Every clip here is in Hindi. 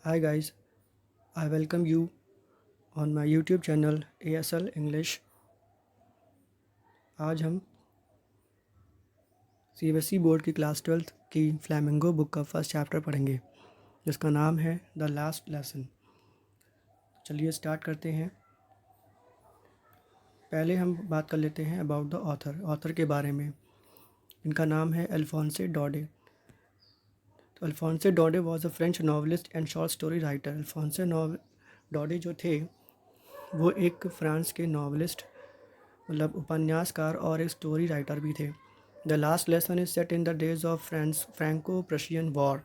Hi guys, I welcome you on my YouTube channel ASL English। आज हम CBSE बोर्ड की क्लास 12th की फ्लैमिंगो बुक का फर्स्ट चैप्टर पढ़ेंगे जिसका नाम है द लास्ट लेसन। चलिए स्टार्ट करते हैं। पहले हम बात कर लेते हैं अबाउट द ऑथर के बारे में। इनका नाम है अल्फोंसे डॉडे। तो Alphonse Daudet was a French novelist and short story writer. Alphonse Daudet जो थे वो एक फ्रांस के नॉवलिस्ट मतलब उपन्यासकार और एक स्टोरी राइटर भी थे। The last lesson is set in the days of Franco Prussian war.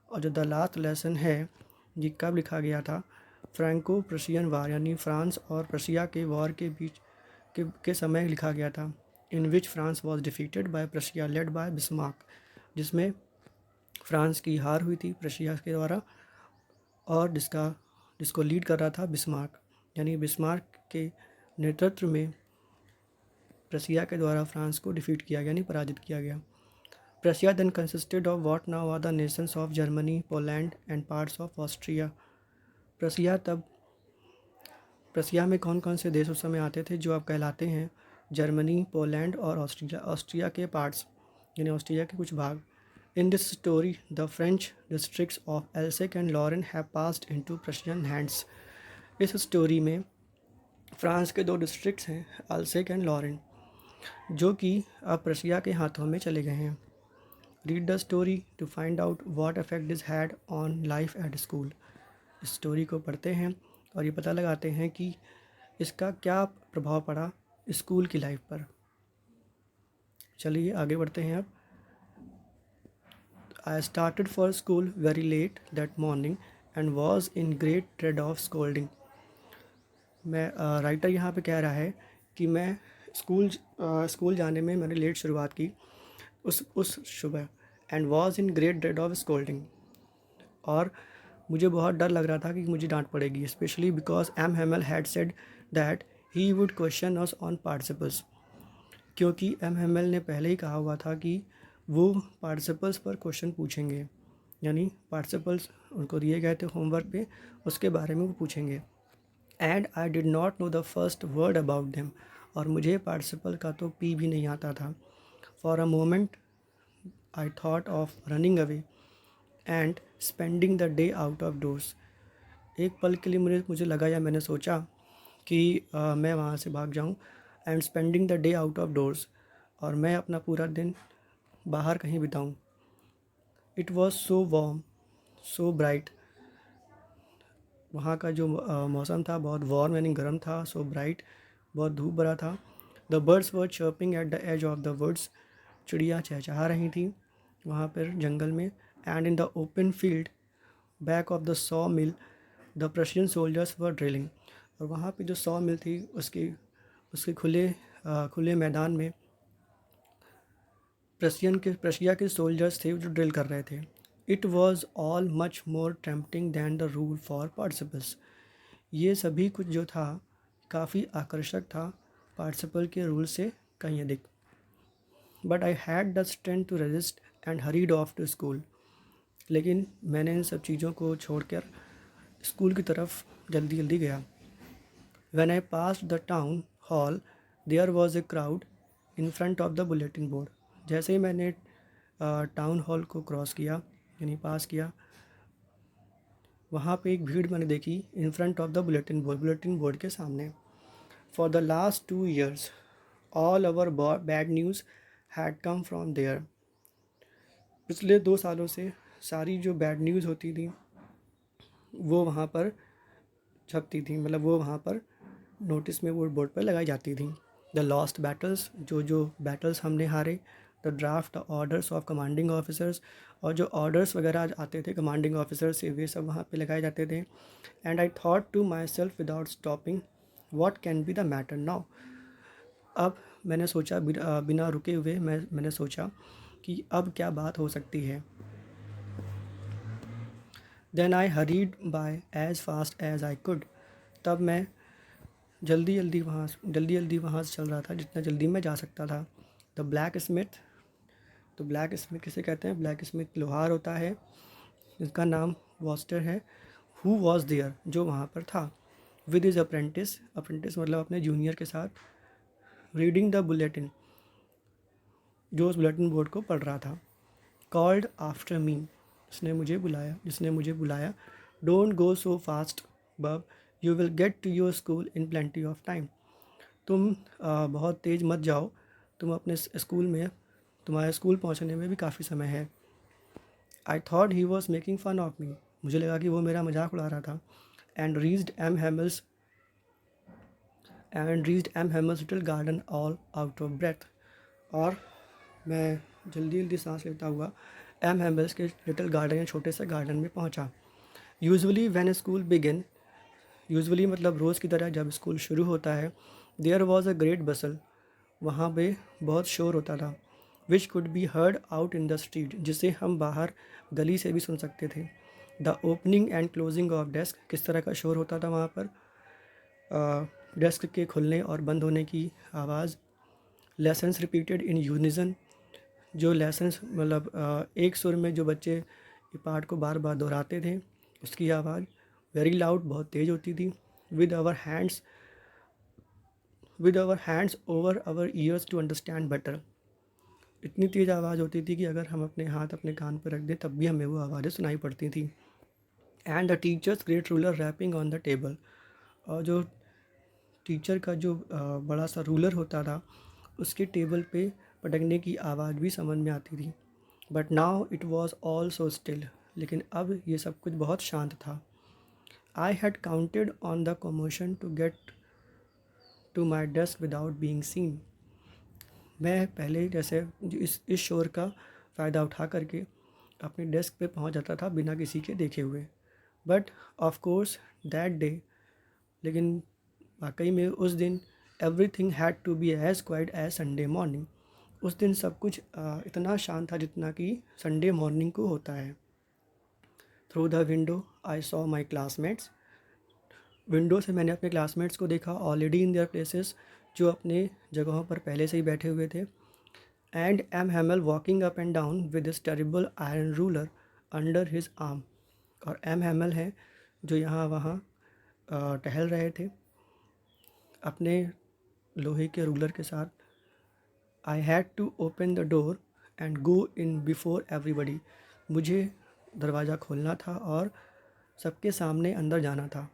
और जो द लास्ट लेसन है ये कब लिखा गया था? फ्रैंको प्रशियन वार यानी फ्रांस और प्रशिया के वॉर के बीच के समय लिखा गया था। In which France was defeated by Prussia led by Bismarck, जिसमें फ्रांस की हार हुई थी प्रशिया के द्वारा और जिसको लीड कर रहा था बिस्मार्क। यानी बिस्मार्क के नेतृत्व में प्रशिया के द्वारा फ्रांस को डिफीट किया गया यानी पराजित किया गया। Prussia then consisted of what now are the nations of Germany, Poland and parts of Austria. Prussia में कौन कौन से देश उस समय आते थे जो अब कहलाते हैं जर्मनी, पोलैंड और ऑस्ट्रिया के पार्ट्स यानी ऑस्ट्रिया के कुछ भाग। In this story the French districts of Alsace and Lorraine have passed into Prussian hands. इस स्टोरी में फ्रांस के दो डिस्ट्रिक्ट्स हैं अल्सेक एंड लॉरेन जो कि अब प्रशिया के हाथों में चले गए हैं। Read the story to find out what effect this had on life at school. इस स्टोरी को पढ़ते हैं और ये पता लगाते हैं कि इसका क्या प्रभाव पड़ा स्कूल की लाइफ पर। चलिए आगे बढ़ते हैं अब। I started for school very let that morning and was in great dread of scolding. मैं राइटर यहाँ पे कह रहा है कि मैं स्कूल जाने में मैंने लेट शुरुआत की उस सुबह। And was in great dread of scolding, और मुझे बहुत डर लग रहा था कि मुझे डांट पड़ेगी, specially because M Hamel had said that he would question us on participles. क्योंकि एम हेमल ने पहले ही कहा हुआ था कि वो पार्टिसिपल्स पर क्वेश्चन पूछेंगे, यानी पार्टिसिपल्स उनको दिए गए थे होमवर्क पे, उसके बारे में वो पूछेंगे। And I did not know the first word about them, और मुझे पार्टिसिपल का तो पी भी नहीं आता था। For a moment I thought of running away and spending the day out of doors. एक पल के लिए मुझे लगा या मैंने सोचा कि मैं वहाँ से भाग जाऊँ and spending the day out of doors, और मैं अपना पूरा दिन बाहर कहीं बिताऊँ। It was so warm, so bright. वहाँ का जो मौसम था बहुत वार्म यानी गर्म था, सो ब्राइट बहुत धूप भरा था। The birds were chirping at the edge of the woods. चिड़िया चहचहा रही थी वहाँ पर जंगल में। And in the open field back of the saw mill the Prussian soldiers were drilling. और वहाँ पे जो सॉ मिल थी उसके खुले मैदान में प्रशिया के सोल्जर्स थे जो ड्रिल कर रहे थे। It was all much more tempting than the rule for participles. ये सभी कुछ जो था काफ़ी आकर्षक था पार्टिसिपल के रूल से कहीं अधिक। But I had the strength to resist and hurried off to school. लेकिन मैंने इन सब चीज़ों को छोड़कर स्कूल की तरफ जल्दी जल्दी गया। When I passed the town hall, there was a crowd in front of the bulletin board। जैसे ही मैंने टाउन हॉल को क्रॉस किया यानी पास किया, वहाँ पे एक भीड़ मैंने देखी in front of the bulletin board के सामने। For the last 2 years all our bad news had come from there. पिछले 2 सालों से सारी जो बैड न्यूज़ होती थी वो वहाँ पर छपती थी, मतलब वो वहाँ पर नोटिस में वो बोर्ड पर लगाई जाती थी। द लॉस्ट बैटल्स, जो बैटल्स हमने हारे। The draft orders of commanding officers, और जो ऑर्डर्स वगैरह आते थे कमांडिंग ऑफिसर से वे सब वहाँ पे लगाए जाते थे। And I thought to myself without stopping what can be the matter now. अब मैंने सोचा बिना रुके हुए मैंने सोचा कि अब क्या बात हो सकती है। Then I hurried by as fast as I could. तब मैं जल्दी जल्दी वहाँ से चल रहा था जितना जल्दी मैं जा सकता था। द ब्लैक स्मिथ, तो ब्लैक स्मिथ किसे कहते हैं? ब्लैक स्मिथ लोहार होता है जिसका नाम वॉस्टर है। हु वॉज देयर, जो वहाँ पर था, विद इज अप्रेंटिस, अप्रेंटिस मतलब अपने जूनियर के साथ, रीडिंग द बुलेटिन, जो उस बुलेटिन बोर्ड को पढ़ रहा था। कॉल्ड आफ्टर मी, जिसने मुझे बुलाया। Don't go so fast bub, you will get to your school in plenty of time. तुम बहुत तेज़ मत जाओ, तुम अपने स्कूल में, तुम्हारे स्कूल पहुंचने में भी काफ़ी समय है। I thought he was making fun of me, मुझे लगा कि वो मेरा मजाक उड़ा रहा था। And reached M Hamel's little garden all out of breath, और मैं जल्दी जल्दी सांस लेता हुआ एम हेमल्स के लिटिल गार्डन या छोटे से गार्डन में पहुंचा। Usually when school begin, usually मतलब रोज़ की तरह जब स्कूल शुरू होता है, देयर वॉज अ ग्रेट बसल, वहाँ पे बहुत शोर होता था। Which could be heard out in the street, जिसे हम बाहर गली से भी सुन सकते थे। The opening and closing of desk, किस तरह का शोर होता था वहाँ पर, डेस्क के खुलने और बंद होने की आवाज़। लेसन्स रिपीटेड इन यूनिजन, जो लेसन्स मतलब एक सुर में जो बच्चे पाठ को बार बार दोहराते थे, उसकी आवाज़। वेरी लाउड, बहुत तेज़ होती थी। With our hands over our ears to understand better, इतनी तेज़ आवाज़ होती थी कि अगर हम अपने हाथ अपने कान पर रख दें तब भी हमें वो आवाज़ें सुनाई पड़ती थी। And the teacher's great ruler rapping on the table, और जो टीचर का जो बड़ा सा रूलर होता था, उसके टेबल पे पटकने की आवाज़ भी समझ में आती थी। But now it was all so still, लेकिन अब ये सब कुछ बहुत शांत था। I had counted on the commotion to get to my desk without being seen, मैं पहले जैसे इस शोर का फ़ायदा उठा करके अपने डेस्क पे पहुंच जाता था बिना किसी के देखे हुए। But of course that day, लेकिन वाकई में उस दिन, everything had to be as quiet as Sunday morning, उस दिन सब कुछ इतना शांत था जितना कि संडे मॉर्निंग को होता है। Through the window I saw my classmates, window से मैंने अपने क्लासमेट्स को देखा, ऑलरेडी इन देयर प्लेसेस, जो अपने जगहों पर पहले से ही बैठे हुए थे। And M Hamel walking up and down with this terrible iron ruler under his arm, और एम हैमल हैं जो यहाँ वहाँ टहल रहे थे अपने लोहे के रूलर के साथ। I had to open the door and go in before everybody, मुझे दरवाज़ा खोलना था और सबके सामने अंदर जाना था।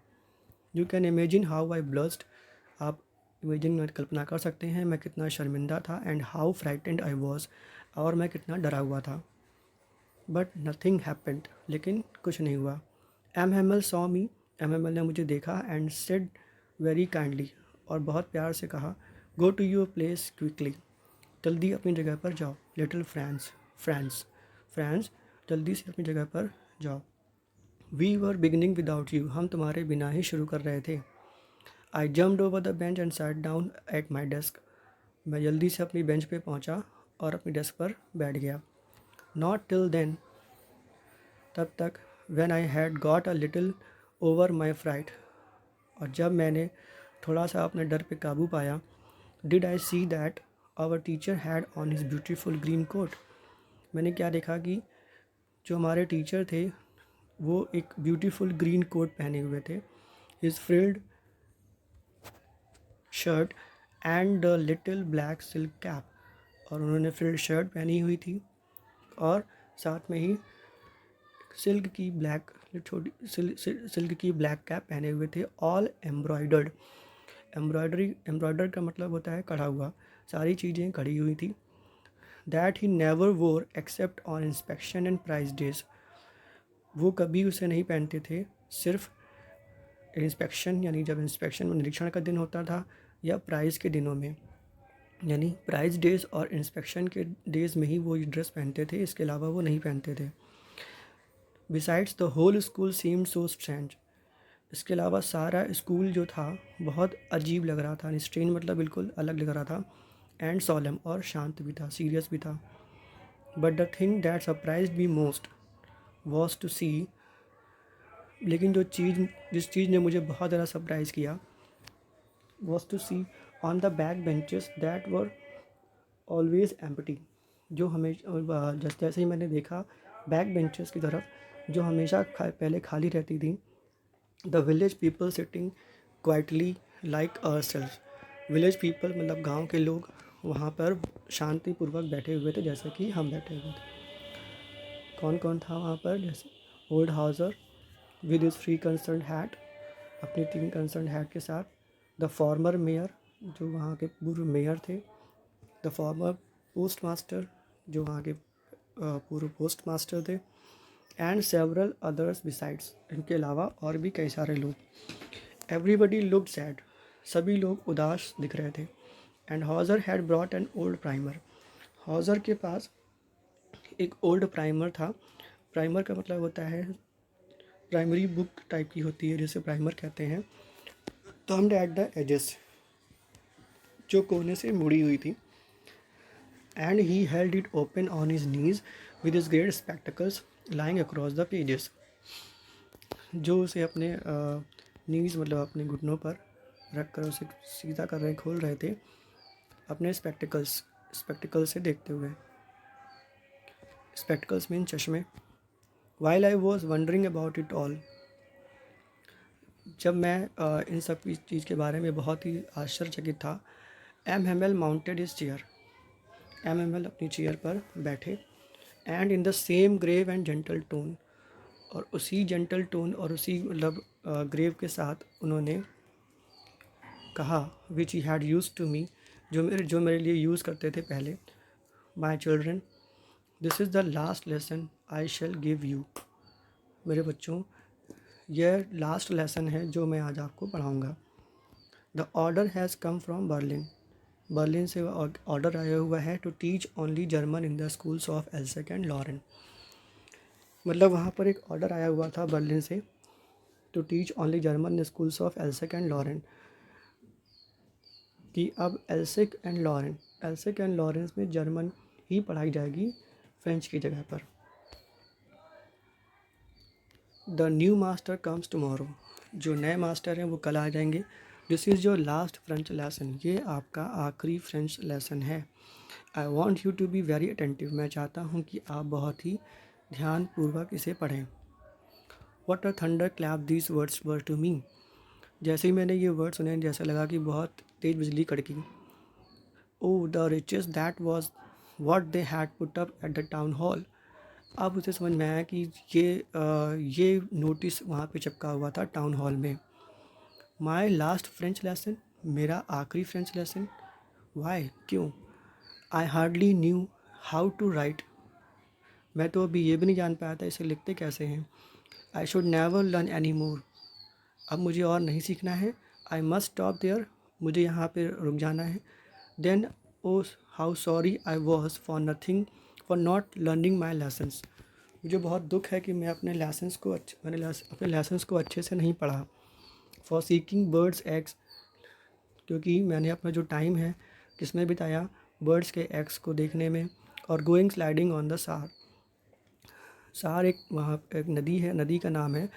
You can imagine how I blessed, आप इमेजिन कल्पना कर सकते हैं मैं कितना शर्मिंदा था। And how frightened I was, और मैं कितना डरा हुआ था। बट नथिंग हैपेंड, लेकिन कुछ नहीं हुआ। M Hemal saw me, M Hamel ने मुझे देखा एंड सेड वेरी काइंडली, और बहुत प्यार से कहा, go to your place quickly, जल्दी अपनी जगह पर जाओ। लिटिल फ्रांस, जल्दी से अपनी जगह पर जाओ। We were beginning without you, हम तुम्हारे बिना ही शुरू कर रहे थे। I jumped over the bench and sat down at my desk, मैं जल्दी से अपनी बेंच पे पहुंचा और अपनी डेस्क पर बैठ गया। नॉट टिल देन, तब तक, when I had got a little over my fright, और जब मैंने थोड़ा सा अपने डर पे काबू पाया, did I see that our teacher had on his beautiful green coat, मैंने क्या देखा कि जो हमारे टीचर थे वो एक ब्यूटीफुल ग्रीन कोट पहने हुए थे। His frilled shirt and the little black silk cap, और उन्होंने फ्रिल्ड शर्ट पहनी हुई थी और साथ में ही सिल्क की ब्लैक सिल्क की ब्लैक कैप पहने हुए थे। ऑल एम्ब्रॉयडर्ड, एम्ब्रॉयडर का मतलब होता है कढ़ा हुआ, सारी चीज़ें कढ़ी हुई थी। That he never wore except on inspection and prize days, वो कभी उसे नहीं पहनते थे सिर्फ इंस्पेक्शन, यानी जब इंस्पेक्शन में निरीक्षण का दिन होता था, या प्राइज़ के दिनों में, यानी प्राइज़ डेज और इंस्पेक्शन के डेज़ में ही वो ड्रेस पहनते थे, इसके अलावा वो नहीं पहनते थे। Besides the whole school seemed so strange, इसके अलावा सारा स्कूल जो था बहुत अजीब लग रहा था, स्ट्रेंज मतलब बिल्कुल अलग लग रहा था। एंड सोलम, और शांत भी था, सीरियस भी था। But the thing that surprise me most was to see, लेकिन जिस चीज़ ने मुझे बहुत ज़्यादा सरप्राइज़ किया, was to see on the back benches that were always empty, जो हमेशा जैसे ही मैंने देखा बैक बेंचेस की तरफ जो हमेशा पहले खाली रहती थी, the village people sitting quietly like ourselves। Village people मतलब गांव के लोग वहाँ पर शांतिपूर्वक बैठे हुए थे जैसे कि हम बैठे हुए थे। कौन कौन था वहाँ पर? जैसे old Hauser with is free concern hat, अपनी 3 कंसर्न हैट के साथ। द फॉर्मर मेयर, जो वहाँ के पूर्व मेयर थे। द फॉर्मर पोस्ट मास्टर, जो वहाँ के पूर्व पोस्ट मास्टर थे। एंड सेवरल अदर्स बिसाइड्स, इनके अलावा और भी कई सारे लोग। एवरीबडी लुक्ड सैड, सभी लोग उदास दिख रहे थे। And Hauser had brought an old primer, Hauser के पास एक ओल्ड प्राइमर था। प्राइमर का मतलब होता है प्राइमरी बुक टाइप की होती है जिसे प्राइमर कहते हैं। टर्म्ड एट द एजेस, जो कोने से मुड़ी हुई थी। And he held it open on his knees with his great spectacles lying across the pages, जो उसे अपने नीज मतलब अपने घुटनों पर रख कर उसे सीधा कर रहे खोल रहे थे अपने स्पेक्टिकल से देखते हुए। स्पेक्टिकल्स मीन चश्मे। While I was wondering about it all, जब मैं इन सब चीज़ के बारे में बहुत ही आश्चर्यचकित था। M Hamel mounted his chair, M Hamel अपनी चेयर पर बैठे। And in the same grave and gentle tone, और उसी जेंटल टोन और उसी मतलब ग्रेव के साथ उन्होंने कहा, which he had use to me, जो मेरे लिए यूज़ करते थे पहले। My children, this is the last lesson I shall give you, मेरे बच्चों यह लास्ट लेसन है जो मैं आज आपको पढ़ाऊँगा। The order has come from Berlin, Berlin से ऑर्डर आया हुआ है to teach only German in the schools of Alsace and Lorraine. मतलब वहाँ पर एक ऑर्डर आया हुआ था बर्लिन से to teach only German in schools of Alsace and Lorraine, कि अब एल्सेक एंड लॉरेंस में जर्मन ही पढ़ाई जाएगी फ्रेंच की जगह पर। The new master comes tomorrow, जो नए मास्टर हैं वो कल आ जाएंगे। This is your last French lesson, ये आपका आखिरी फ्रेंच लेसन है। I want you to be very attentive, मैं चाहता हूँ कि आप बहुत ही ध्यानपूर्वक इसे पढ़ें। What a thunderclap these words were to me, जैसे ही मैंने ये वर्ड सुने जैसा लगा कि बहुत तेज़ बिजली कड़की। Oh the wretches that was what they had put up at the town hall, अब उसे समझ में आया कि ये नोटिस वहाँ पे चिपका हुआ था टाउन हॉल में। माई लास्ट फ्रेंच लेसन, मेरा आखिरी फ्रेंच लेसन। वाई, क्यों? I hardly knew how to write, मैं तो अभी ये भी नहीं जान पाया था इसे लिखते कैसे हैं। I should never learn any more, अब मुझे और नहीं सीखना है। आई मस्ट स्टॉप देयर, मुझे यहाँ पे रुक जाना है। Then oh how sorry I was for nothing, for not learning my lessons, मुझे बहुत दुख है कि मैं अपने लेसन्स को अपने लेसन्स को अच्छे से नहीं पढ़ा। फॉर सीकिंग बर्ड्स एग्स, क्योंकि मैंने अपना जो टाइम है किसमें बिताया, बर्ड्स के एग्स को देखने में। और गोइंग स्लाइडिंग ऑन द सार, सार एक वहाँ एक नदी है, नदी का नाम है।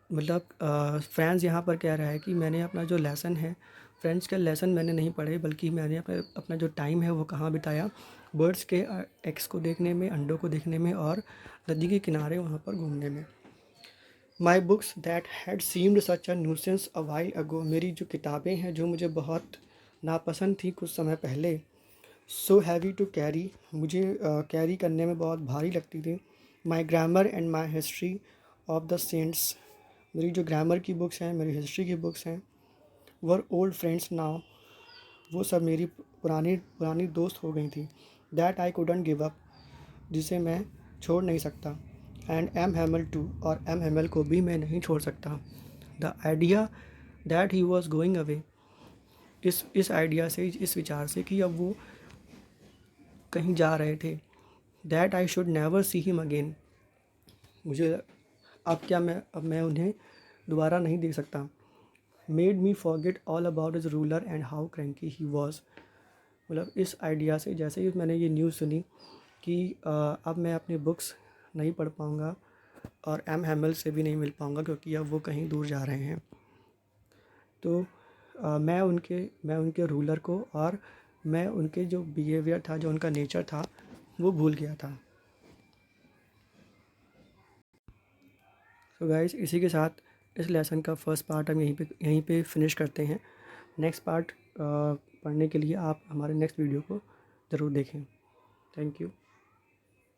मतलब फ्रेंड्स यहाँ पर कह रहा है कि मैंने अपना जो लेसन है, फ्रेंड्स का लेसन मैंने नहीं पढ़े, बल्कि मैंने अपना जो टाइम है वो कहाँ बिताया, बर्ड्स के एग्स को देखने में, अंडों को देखने में, और नदी के किनारे वहाँ पर घूमने में। My books that had seemed such a nuisance a while ago, मेरी जो किताबें हैं जो मुझे बहुत नापसंद थी कुछ समय पहले। सो हैवी टू कैरी, मुझे कैरी करने में बहुत भारी लगती थी। My grammar and my history of the saints, मेरी जो ग्रामर की बुक्स हैं, मेरी हिस्ट्री की बुक्स हैं, वर ओल्ड फ्रेंड्स नाउ, वो सब मेरी पुरानी पुरानी दोस्त हो गई थी। That I couldn't give up, जिसे मैं छोड़ नहीं सकता। एंड एम हेमल टू, और एम हेमल को भी मैं नहीं छोड़ सकता। The idea that he was going away, इस आइडिया से, इस विचार से कि अब वो कहीं जा रहे थे। That I should never see him again, मुझे अब मैं उन्हें दोबारा नहीं देख सकता। Made me forget all about his ruler and how cranky he was, मतलब इस आइडिया से जैसे ही मैंने ये न्यूज़ सुनी कि अब मैं अपनी बुक्स नहीं पढ़ पाऊँगा और एम हैमल से भी नहीं मिल पाऊँगा क्योंकि अब वो कहीं दूर जा रहे हैं, तो मैं उनके रूलर को और मैं उनके जो बिहेवियर था, जो उनका नेचर था, वो भूल गया था। तो गाइस इसी के साथ इस लेसन का फर्स्ट पार्ट हम यहीं पे फिनिश करते हैं। नेक्स्ट पार्ट पढ़ने के लिए आप हमारे नेक्स्ट वीडियो को ज़रूर देखें। Thank you.